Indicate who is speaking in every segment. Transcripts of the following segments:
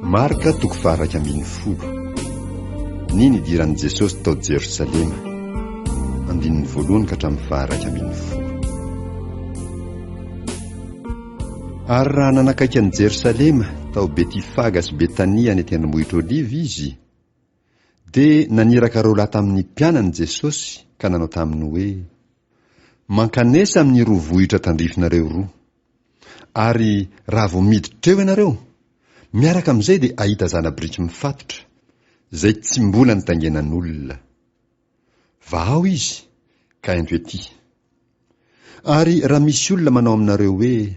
Speaker 1: Marka toko faharaka ambin'ny folo. Niny idiran'i Jesosy tao Jerosalema, andininy voalohany ka hatramin'ny faharaka ambin'ny folo. Ary raha nanakaiky an'i Jerosalema tao Betifaga sy Betania any tendrombohitra Oliva izy, dia naniraka reo lahy tamin'ny mpianany Jesosy ka nanao taminy hoe, mankanesa amin'ny roa vohitra tandrifinareo roa, ary raha vao miditra treo ianareo, miaraka amin'izay dia ahita zana-biriky mifatotra, izay tsy mbola nitangenan'olona. Vao izy, ka ento ety. Ary raha misy olona manao aminareo hoe,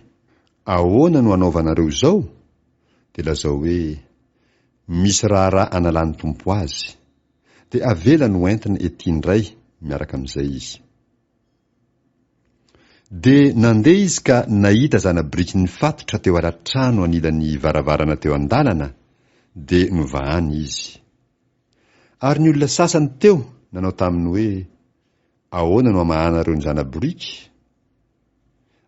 Speaker 1: ahoana no anaovanareo izao? Dia lazao hoe, misy raha analany tompo azy, dia avela no entiny ety indray miaraka amin'izay izy. Dia nandeha izy ka nahita zana-biriky nifatotra teo ala-trano anilan'ny varavarana teo an-dalana, dia novahany izy. Ary ny olona sasany teo nanao taminy hoe, ahoana no amahanareo ny zana-biriky?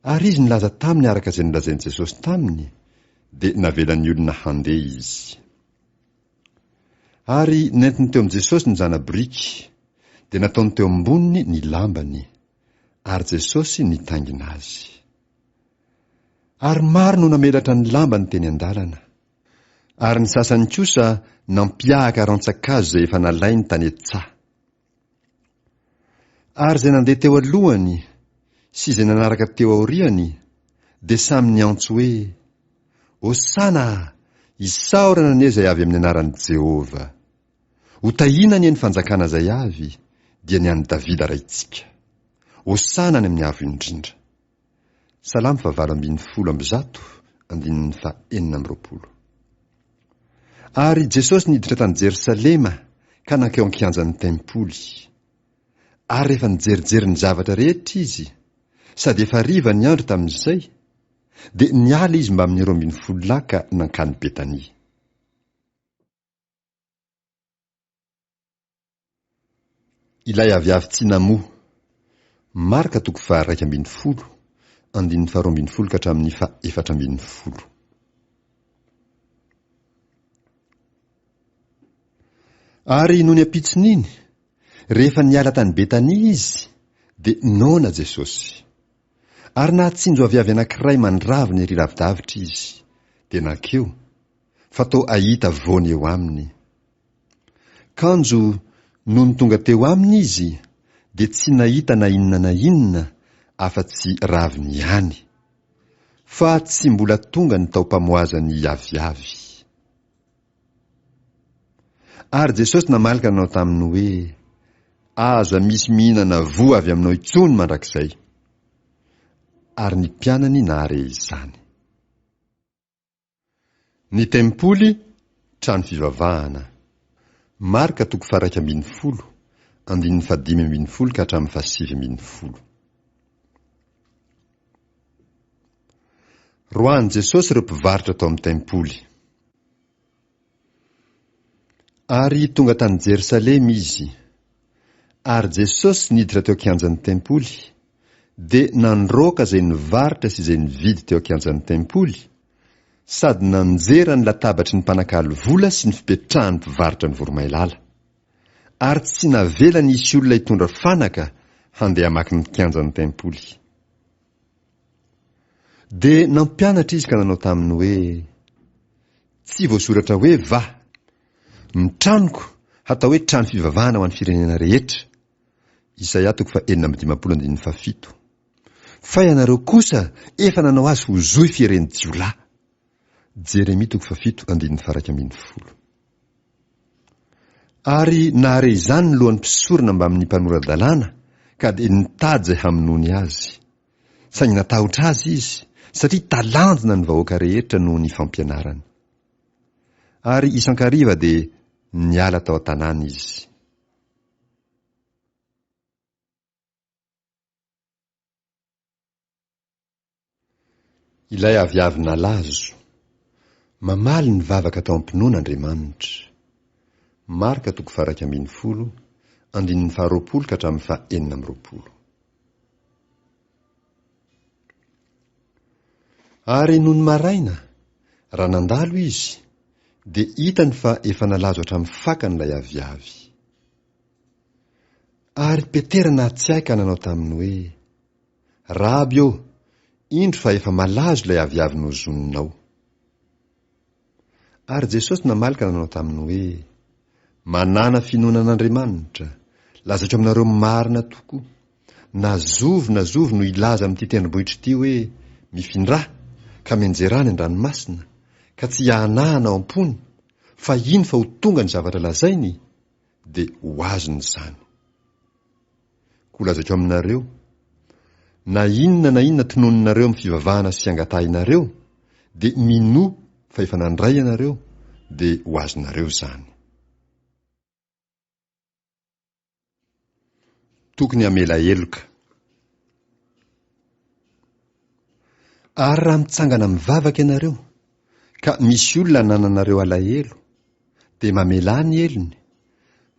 Speaker 1: Ary izy nilaza taminy araka izay nilazain'i Jesosy taminy, dia navelan'ny olona handeha izy. Ary nentiny teo amin'i Jesosy ny zana-biriky, dia nataony teo amboniny ny lambany, ary Jesosy nitangina azy. Ary maro no namelatra ny lambany teny an-dalana, ary ny sasany kosa nampiahaka rantsan-kazo izay efa nalainy tany an-tsaha. Ary izay nandeha teo alohany sy izay nanaraka teo aoriany, dia samy niantso hoe, Hosana, isaorana anie izay avy amin'ny anaran'i Jehova. Hotahina anie ny fanjakana izay avy, dia ny an'i Davida raitsika. Hosana any amin'ny avo indrindra. Salamo 8:100, andininy 420. Ary Jesosy niditra tany Jerosalema ka nankeo an-kianjan'ny tempoly. Ary rehefa nijerijery ny zavatra rehetra izy, sady efa hariva ny andro tamin'izay, dia niala izy mba amin'ny 12 lahy ka nankany Betania. Ilay aviavy Tsinamo. Marka toko 1:10, andininy 12 ka hatramin'ny 14. Ary noho ny ampitson'iny, rehefa niala tany Betania izy, dia nona Jesosy. Ary nahatsinjo aviavy anankiray mandraviny ery lavidavitra izy, dia nankeo, fa toa ahita voany eo aminy. Kanjo noho ny tonga teo aminy izy, dia tsy nahita na inona afa-tsy raviny ihany, fa tsy mbola tonga ny tao-pamoazany aviavy. Ary Jesosy namalaka nanao taminy hoe, aza misy mihinana voa avy aminao intsony mandrakizay. Ary ny mpianany nahare izany. Ny tempoly, trano fivavahana. Marka toko 1:10, andininy 5:10 ka hatramin'ny 7:10. Roany Jesosy ireo mpivarotra tao amin'ny tempoly. Ary tonga tany Jerosalema izy. Ary Jesosy niditra teo an-kianjan'ny tempoly, dia nandroaka izay nivarotra sy izay nividy teo an-kianjan'ny tempoly, sady nanjera ny latabatry ny mpanakalo vola sy ny fipetrahan'ny mpivarotra ny voromailala. Ary tsy navela nisy olona hitondra fanaka handeha hamaky ny kianjan'ny tempoly. Dia nampianatra izy ka nanao taminy hoe, tsy voasoratra hoe va, ny tranoko hatao hoe trano fivavahana ho an'ny firenena rehetra. Isaia 4:17. Fa ianareo kosa efa nanao azy ho zohy firen'ny jiolahy. Jeremia 7:1. Ary nahare izany ny lohan'ny mpisorona mba amin'ny mpanora-dalàna, ka dia nitady izay hamonoany azy. Saingy natahotra azy izy, satria talanjona ny vahoaka rehetra noho ny fampianarany. Ary isan-kariva dia niala tao an-tanàna izy. Ilay aviavy nalazo. Mamaly ny vavaka tao am-pinoan'Andriamanitra. Marka toko 1:10, andininy 20 ka hatramin'ny 4:20. Ary noho ny maraina, raha nandalo izy, dia hitany fa efa nalazo hatramin'ny fakan'ilay aviavy. Ary Petera tsy haika nanao taminy hoe, Raby eo, indro fa efa malazo ilay aviavy nozoninao. Ary Jesosy namalaka nanao taminy hoe, manana finoanan'Andriamanitra, lazatra aminareo marina tokoa. Na zovo no ilaza amin'ity tendrombohitra ity hoe mifindra ka menjerana an-dranomasina, ka tsy hianahana ao am-pony, fa iny fa ho tonga ny zavatra lazainy, dia ho azony izany. Koa lazatra aminareo, na inona tononinareo amin'ny fivavahana sy angatahinareo, dia mino fa efa nandray ianareo, dia ho azonareo izany. Tokony hamela heloka. Ary raha mitsangana mivavaka ianareo, ka misy olona nananareo alahelo, dia mamela ny elony,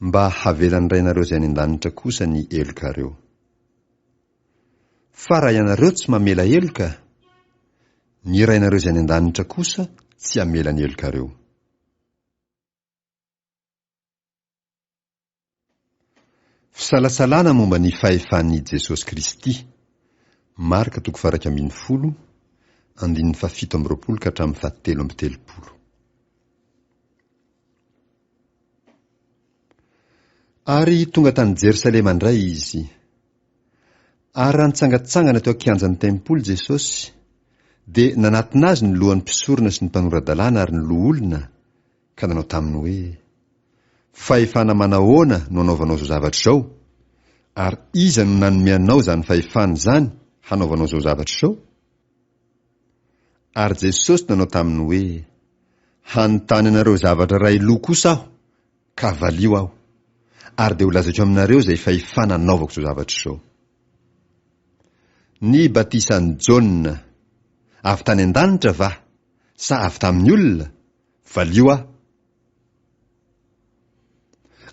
Speaker 1: mba havelany rainareo izay any an-danitra kosa ny elokareo. Fa raha ianareo tsy mamela heloka, ny rainareo izay any an-danitra kosa tsy hamela ny elokareo. Fisalasalana momba ny fahefan'i Jesosy Kristy. Marka 4:10, 7:20 ka hatramin'ny 7:30. Ary tonga tany Jerosalema indray izy. Ary raha nitsangatsangana teo an-kianjan'ny tempoly Jesosy, dia nanatona azy ny lohan'ny mpisorona sy ny mpanoradalàna ary ny loholona, ka nanao taminy hoe, fahefana manahoana no anaovanao izao zavatra izao? Ary iza no nanome anao izany fahefana izany hanaovanao izao zavatra izao? Ary Jesosy nanao taminy hoe, hanontany anareo zavatra ray loha kosa aho, ka valio aho, ary dia ho lazatro aminareo izay fahefana anaovako izao zavatra izao. Ny batisan'i Jaona, avy tany an-danitra va sa avy tamin'ny olona? Valio aho.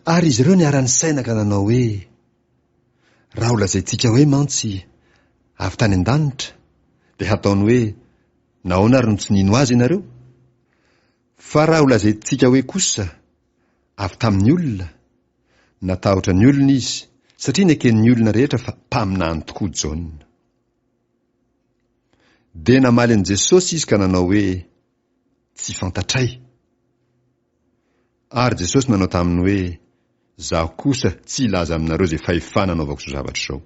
Speaker 1: Ary izy ireo niara-ny saina ka nanao hoe, raha ho lazaintsika hoe mantsy avy tany an-danitra, dia hataony hoe, nahoana ary no tsy nino azy ianareo? Fa raha ho lazaintsika hoe kosa avy tamin'ny olona, natahotra ny olona izy, satria neken'ny olona rehetra fa mpaminany tokoa Jaona. Dia namaly an'i Jesosy izy ka nanao hoe, tsy fantatray. Ary Jesosy nanao taminy hoe, zaho kosa tsy ilaza aminareo izay fahefana anaovako izao zavatra izao.